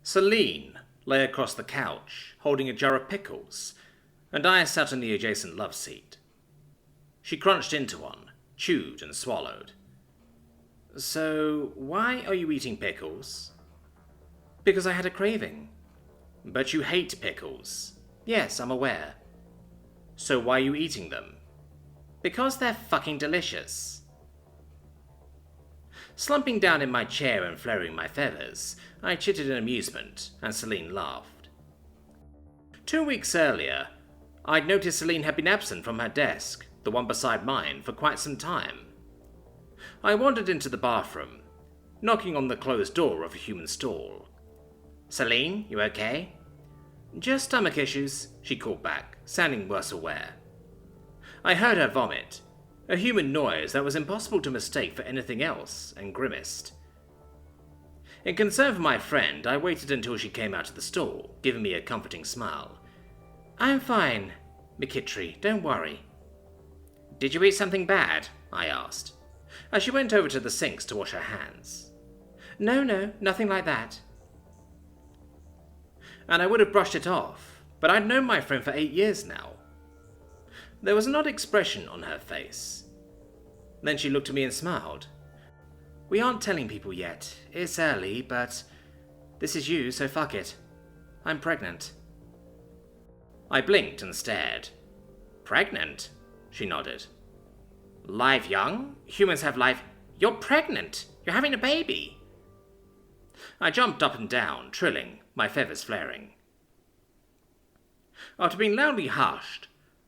Celine lay across the couch, holding a jar of pickles, and I sat on the adjacent love seat. She crunched into one, chewed and swallowed. "So, why are you eating pickles?" "Because I had a craving." "But you hate pickles." "Yes, I'm aware." "So why are you eating them?" "Because they're fucking delicious." Slumping down in my chair and flaring my feathers, I chittered in amusement, and Celine laughed. 2 weeks earlier, I'd noticed Celine had been absent from her desk, the one beside mine, for quite some time. I wandered into the bathroom, knocking on the closed door of a human stall. "Celine, you okay?" "Just stomach issues," she called back, sounding worse aware. I heard her vomit, a human noise that was impossible to mistake for anything else, and grimaced. In concern for my friend, I waited until she came out of the stall, giving me a comforting smile. "I'm fine, McKittrey, don't worry." "Did you eat something bad?" I asked, as she went over to the sinks to wash her hands. No, nothing like that." And I would have brushed it off, but I'd known my friend for 8 years now. There was an odd expression on her face. Then she looked at me and smiled. "We aren't telling people yet. It's early, but this is you, so fuck it. I'm pregnant." I blinked and stared. "Pregnant?" she nodded. "Live young? Humans have live... You're pregnant! You're having a baby!" I jumped up and down, trilling, my feathers flaring. After being loudly hushed,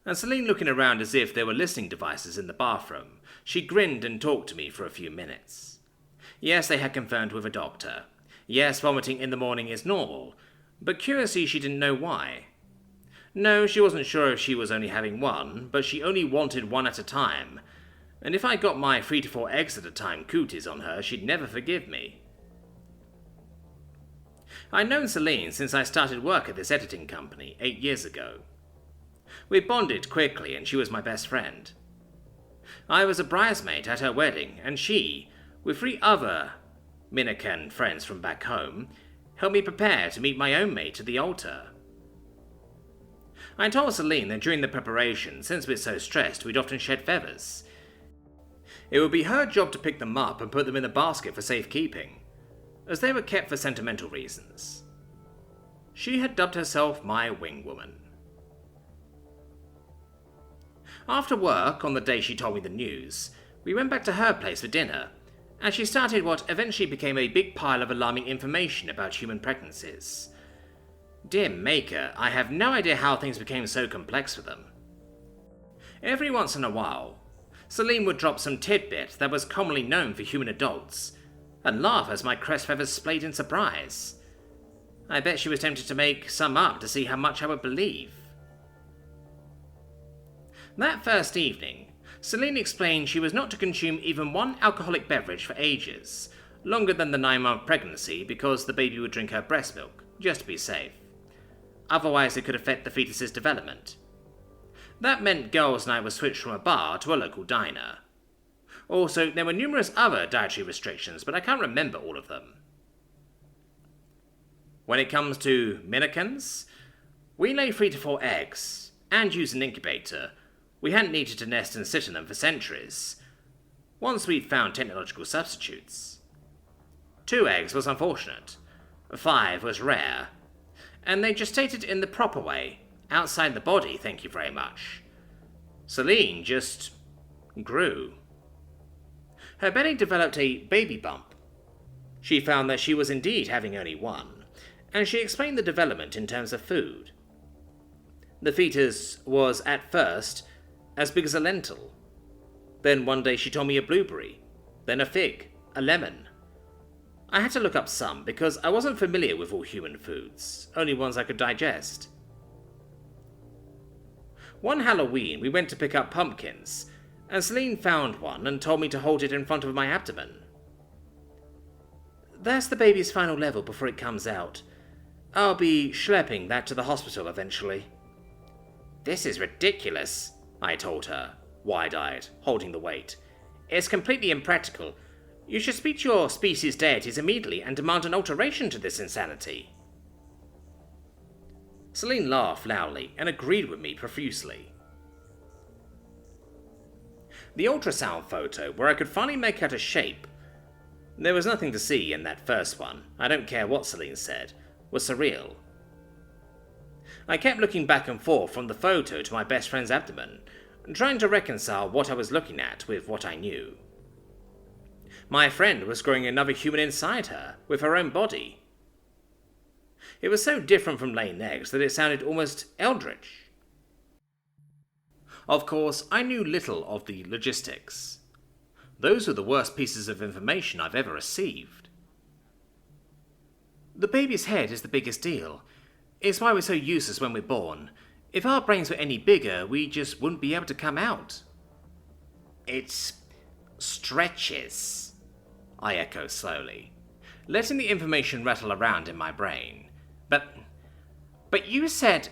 and Celine looking around as if there were listening devices in the bathroom, she grinned and talked to me for a few minutes. Yes, they had confirmed with a doctor. Yes, vomiting in the morning is normal, but curiously she didn't know why. No, she wasn't sure if she was only having one, but she only wanted one at a time, and if I got my 3 to 4 eggs at a time cooties on her, she'd never forgive me. I'd known Celine since I started work at this editing company 8 years ago. We bonded quickly and she was my best friend. I was a bridesmaid at her wedding, and she, with 3 other Minican friends from back home, helped me prepare to meet my own mate at the altar. I told Celine that during the preparation, since we're so stressed, we'd often shed feathers. It would be her job to pick them up and put them in a basket for safekeeping, as they were kept for sentimental reasons. She had dubbed herself my wing woman. After work, on the day she told me the news, we went back to her place for dinner, and she started what eventually became a big pile of alarming information about human pregnancies. Dear maker, I have no idea how things became so complex for them. Every once in a while, Celine would drop some tidbit that was commonly known for human adults, and laugh as my crest feathers splayed in surprise. I bet she was tempted to make some up to see how much I would believe. That first evening, Celine explained she was not to consume even one alcoholic beverage for ages, longer than the 9-month pregnancy, because the baby would drink her breast milk, just to be safe. Otherwise it could affect the fetus's development. That meant girls' night was switched from a bar to a local diner. Also, there were numerous other dietary restrictions, but I can't remember all of them. When it comes to Minicans, we lay 3 to 4 eggs, and use an incubator. We hadn't needed to nest and sit in them for centuries, once we'd found technological substitutes. 2 eggs was unfortunate, 5 was rare, and they gestated in the proper way, outside the body, thank you very much. Celine just grew. Her belly developed a baby bump. She found that she was indeed having only one, and she explained the development in terms of food. The fetus was, at first, as big as a lentil. Then one day she told me a blueberry, then a fig, a lemon. I had to look up some because I wasn't familiar with all human foods, only ones I could digest. One Halloween we went to pick up pumpkins, and Celine found one and told me to hold it in front of my abdomen. "That's the baby's final level before it comes out. I'll be schlepping that to the hospital eventually." "This is ridiculous," I told her, wide-eyed, holding the weight. "It's completely impractical. You should speak to your species deities immediately and demand an alteration to this insanity." Celine laughed loudly and agreed with me profusely. The ultrasound photo, where I could finally make out a shape, there was nothing to see in that first one, I don't care what Celine said, was surreal. I kept looking back and forth from the photo to my best friend's abdomen, trying to reconcile what I was looking at with what I knew. My friend was growing another human inside her, with her own body. It was so different from laying eggs that it sounded almost eldritch. Of course, I knew little of the logistics. Those were the worst pieces of information I've ever received. The baby's head is the biggest deal. It's why we're so useless when we're born. If our brains were any bigger, we just wouldn't be able to come out. It stretches, I echoed slowly, letting the information rattle around in my brain. But you said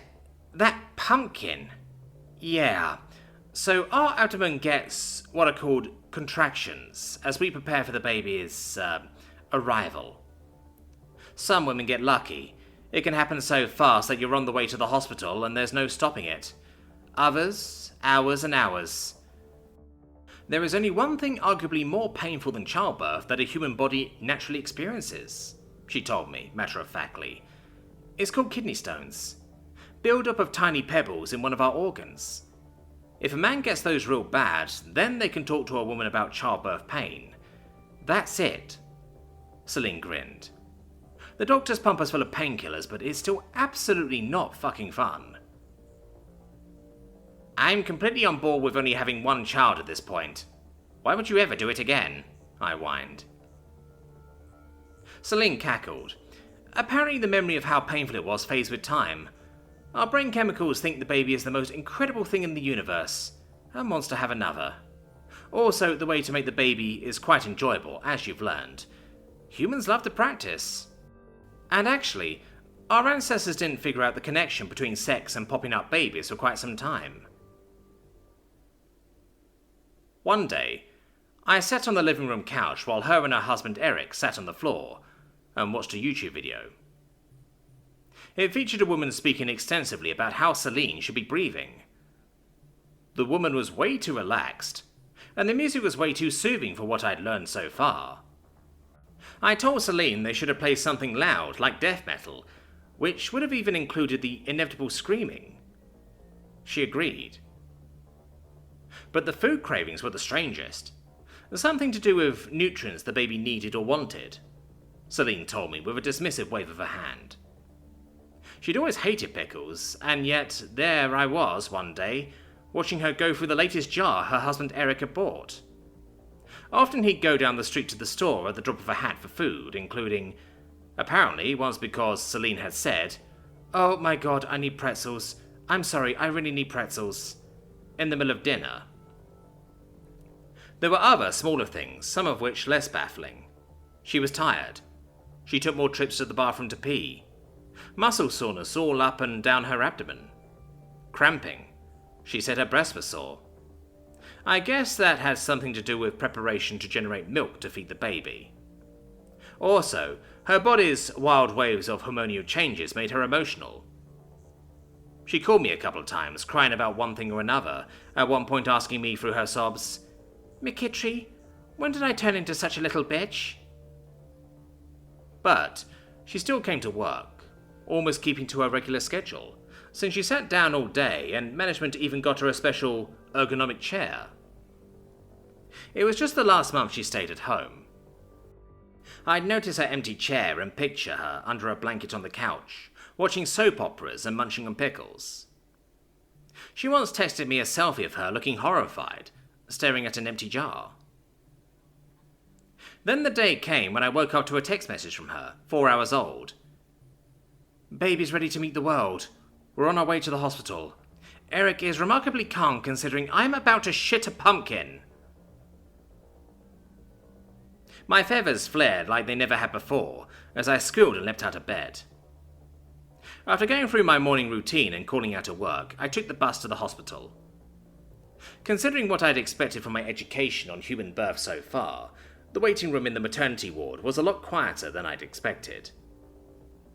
that pumpkin. Yeah. So our abdomen gets what are called contractions as we prepare for the baby's arrival. Some women get lucky. It can happen so fast that you're on the way to the hospital and there's no stopping it. Others, hours and hours. There is only one thing arguably more painful than childbirth that a human body naturally experiences, she told me, matter-of-factly. It's called kidney stones. Build-up of tiny pebbles in one of our organs. If a man gets those real bad, then they can talk to a woman about childbirth pain. That's it. Celine grinned. The doctors pump us full of painkillers, but it's still absolutely not fucking fun. I'm completely on board with only having one child at this point. Why would you ever do it again? I whined. Celine cackled. Apparently the memory of how painful it was fades with time. Our brain chemicals think the baby is the most incredible thing in the universe, and wants to have another. Also, the way to make the baby is quite enjoyable, as you've learned. Humans love to practice. And actually, our ancestors didn't figure out the connection between sex and popping out babies for quite some time. One day, I sat on the living room couch while her and her husband Eric sat on the floor and watched a YouTube video. It featured a woman speaking extensively about how Celine should be breathing. The woman was way too relaxed, and the music was way too soothing for what I'd learned so far. I told Celine they should have played something loud, like death metal, which would have even included the inevitable screaming. She agreed. But the food cravings were the strangest. Something to do with nutrients the baby needed or wanted, Celine told me with a dismissive wave of her hand. She'd always hated pickles, and yet there I was one day, watching her go through the latest jar her husband Eric had bought. Often he'd go down the street to the store at the drop of a hat for food, including, apparently, once because Celine had said, "Oh my god, I need pretzels. I'm sorry, I really need pretzels," in the middle of dinner. There were other, smaller things, some of which less baffling. She was tired. She took more trips to the bathroom to pee. Muscle soreness all up and down her abdomen. Cramping. She said her breast was sore. I guess that had something to do with preparation to generate milk to feed the baby. Also, her body's wild waves of hormonal changes made her emotional. She called me a couple of times, crying about one thing or another, at one point asking me through her sobs, "McKittree, when did I turn into such a little bitch?" But she still came to work, almost keeping to her regular schedule, since she sat down all day and management even got her a special ergonomic chair. It was just the last month she stayed at home. I'd notice her empty chair and picture her under a blanket on the couch, watching soap operas and munching on pickles. She once texted me a selfie of her looking horrified, staring at an empty jar. Then the day came when I woke up to a text message from her, 4 hours old. "Baby's ready to meet the world. We're on our way to the hospital. Eric is remarkably calm considering I'm about to shit a pumpkin." My feathers flared like they never had before as I squealed and leapt out of bed. After going through my morning routine and calling out of work, I took the bus to the hospital. Considering what I'd expected from my education on human birth so far, the waiting room in the maternity ward was a lot quieter than I'd expected.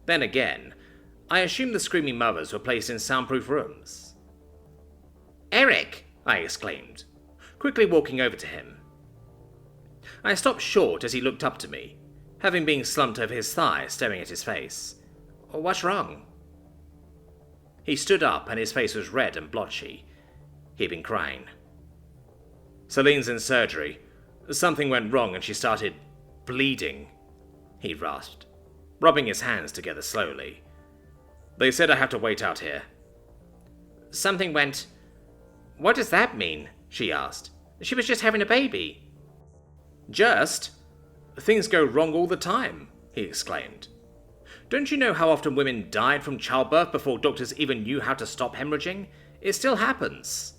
Then again, I assumed the screaming mothers were placed in soundproof rooms. "Eric!" I exclaimed, quickly walking over to him. I stopped short as he looked up to me, having been slumped over his thigh, staring at his face. "What's wrong?" He stood up and his face was red and blotchy. He'd been crying. "Celine's in surgery. Something went wrong and she started bleeding," he rasped, rubbing his hands together slowly. "They said I have to wait out here." "Something went... What does that mean?" she asked. "She was just having a baby." "Just? Things go wrong all the time," he exclaimed. "Don't you know how often women died from childbirth before doctors even knew how to stop hemorrhaging? It still happens."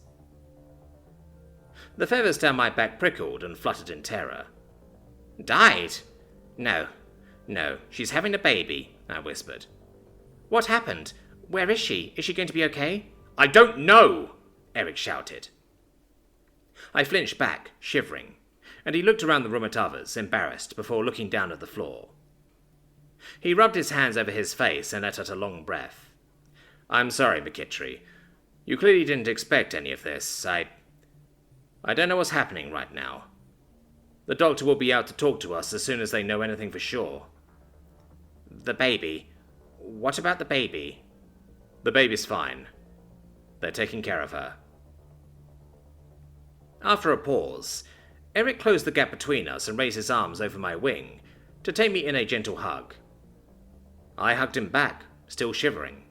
The feathers down my back prickled and fluttered in terror. "Died? No, she's having a baby," I whispered. "What happened? Where is she? Is she going to be okay?" "I don't know!" Eric shouted. I flinched back, shivering, and he looked around the room at others, embarrassed, before looking down at the floor. He rubbed his hands over his face and let out a long breath. "I'm sorry, McKittery. You clearly didn't expect any of this. I don't know what's happening right now. The doctor will be out to talk to us as soon as they know anything for sure." "The baby? What about the baby?" "The baby's fine. They're taking care of her." After a pause, Eric closed the gap between us and raised his arms over my wing to take me in a gentle hug. I hugged him back, still shivering.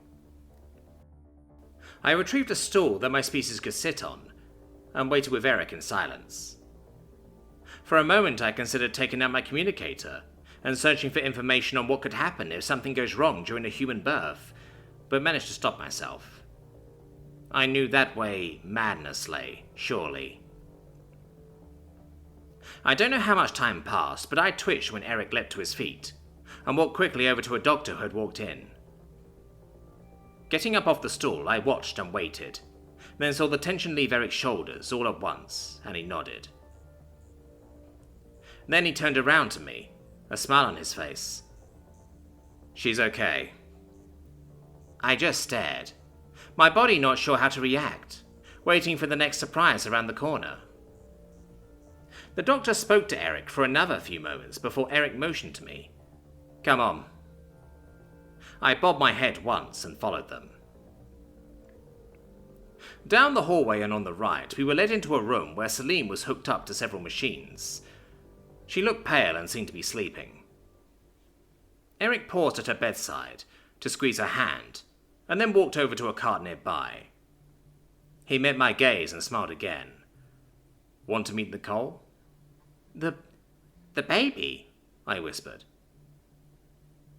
I retrieved a stool that my species could sit on and waited with Eric in silence. For a moment I considered taking out my communicator and searching for information on what could happen if something goes wrong during a human birth, but managed to stop myself. I knew that way madness lay, surely. I don't know how much time passed, but I twitched when Eric leapt to his feet and walked quickly over to a doctor who had walked in. Getting up off the stool, I watched and waited, then saw the tension leave Eric's shoulders all at once, and he nodded. Then he turned around to me, a smile on his face. "She's okay." I just stared, my body not sure how to react, waiting for the next surprise around the corner. The doctor spoke to Eric for another few moments before Eric motioned to me. "Come on." I bobbed my head once and followed them. Down the hallway and on the right, we were led into a room where Celine was hooked up to several machines. She looked pale and seemed to be sleeping. Eric paused at her bedside to squeeze her hand, and then walked over to a cart nearby. He met my gaze and smiled again. "Want to meet Nicole?" The baby?" I whispered.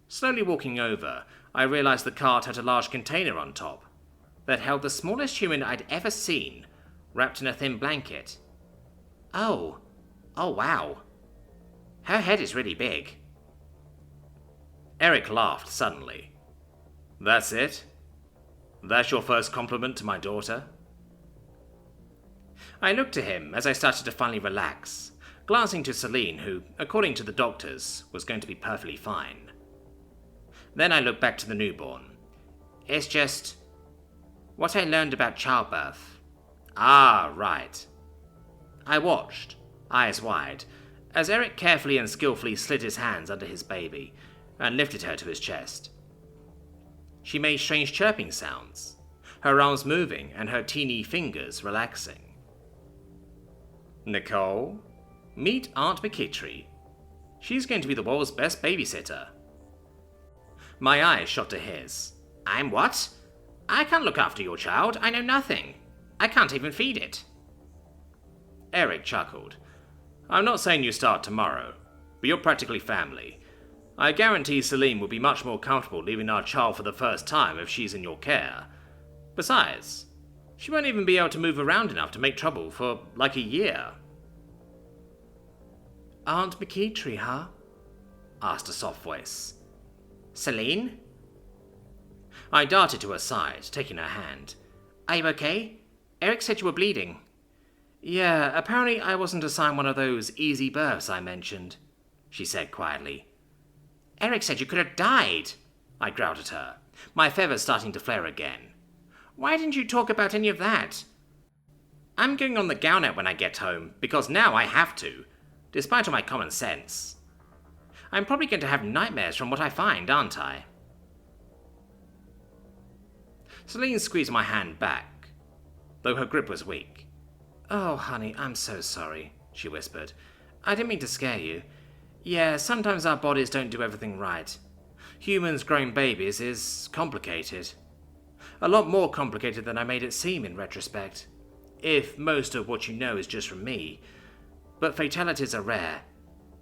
Slowly walking over, I realized the cart had a large container on top that held the smallest human I'd ever seen, wrapped in a thin blanket. Oh wow. Her head is really big." Eric laughed suddenly. "That's it? That's your first compliment to my daughter?" I looked to him as I started to finally relax, glancing to Celine, who, according to the doctors, was going to be perfectly fine. Then I looked back to the newborn. "It's just what I learned about childbirth." "Ah, right." I watched, eyes wide, as Eric carefully and skillfully slid his hands under his baby and lifted her to his chest. She made strange chirping sounds, her arms moving and her teeny fingers relaxing. "Nicole, meet Aunt McKittery. She's going to be the world's best babysitter." My eyes shot to his. "I'm what? I can't look after your child. I know nothing. I can't even feed it." Eric chuckled. "I'm not saying you start tomorrow, but you're practically family. I guarantee Celine will be much more comfortable leaving our child for the first time if she's in your care. Besides, she won't even be able to move around enough to make trouble for like a year." "Aunt McKittery, huh?" asked a soft voice. "Celine?" I darted to her side, taking her hand. "Are you okay? Eric said you were bleeding." "Yeah, apparently I wasn't assigned one of those easy births I mentioned," she said quietly. "Eric said you could have died," I growled at her. My feather's starting to flare again. Why didn't you talk about any of that? I'm going on the gownet when I get home, because now I have to, despite all my common sense. I'm probably going to have nightmares from what I find, aren't I? Celine squeezed my hand back, though her grip was weak. Oh, honey, I'm so sorry, she whispered. I didn't mean to scare you. Yeah, sometimes our bodies don't do everything right. Humans growing babies is complicated. A lot more complicated than I made it seem in retrospect. If most of what you know is just from me. But fatalities are rare.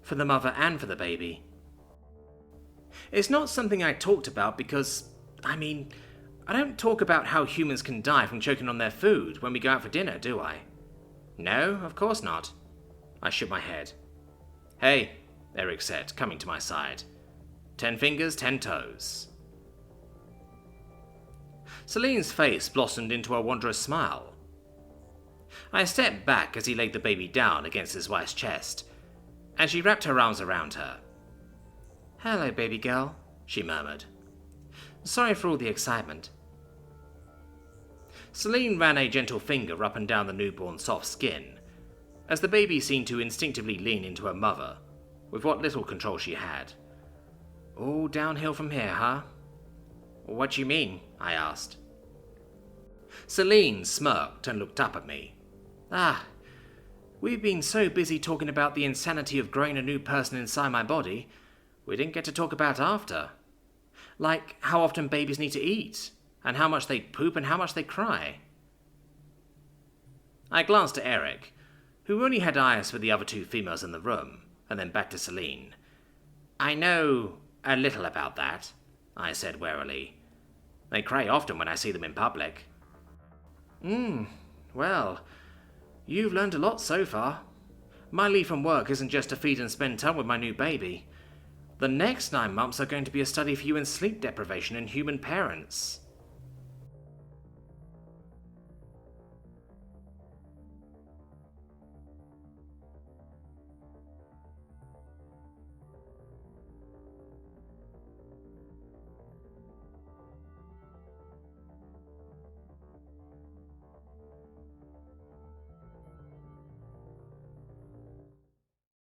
For the mother and for the baby. It's not something I talked about because, I don't talk about how humans can die from choking on their food when we go out for dinner, do I? No, of course not. I shook my head. Hey, Eric said, coming to my side. 10 fingers, 10 toes. Celine's face blossomed into a wondrous smile. I stepped back as he laid the baby down against his wife's chest, and she wrapped her arms around her. Hello, baby girl, she murmured. Sorry for all the excitement. Celine ran a gentle finger up and down the newborn's soft skin, as the baby seemed to instinctively lean into her mother, with what little control she had. All downhill from here, huh? What do you mean? I asked. Celine smirked and looked up at me. We've been so busy talking about the insanity of growing a new person inside my body, we didn't get to talk about after. Like how often babies need to eat, and how much they poop and how much they cry. I glanced at Eric, who only had eyes for the other two females in the room, and then back to Celine. I know a little about that, I said warily. They cry often when I see them in public. Well, you've learned a lot so far. My leave from work isn't just to feed and spend time with my new baby. The next 9 months are going to be a study for you in sleep deprivation and human parents.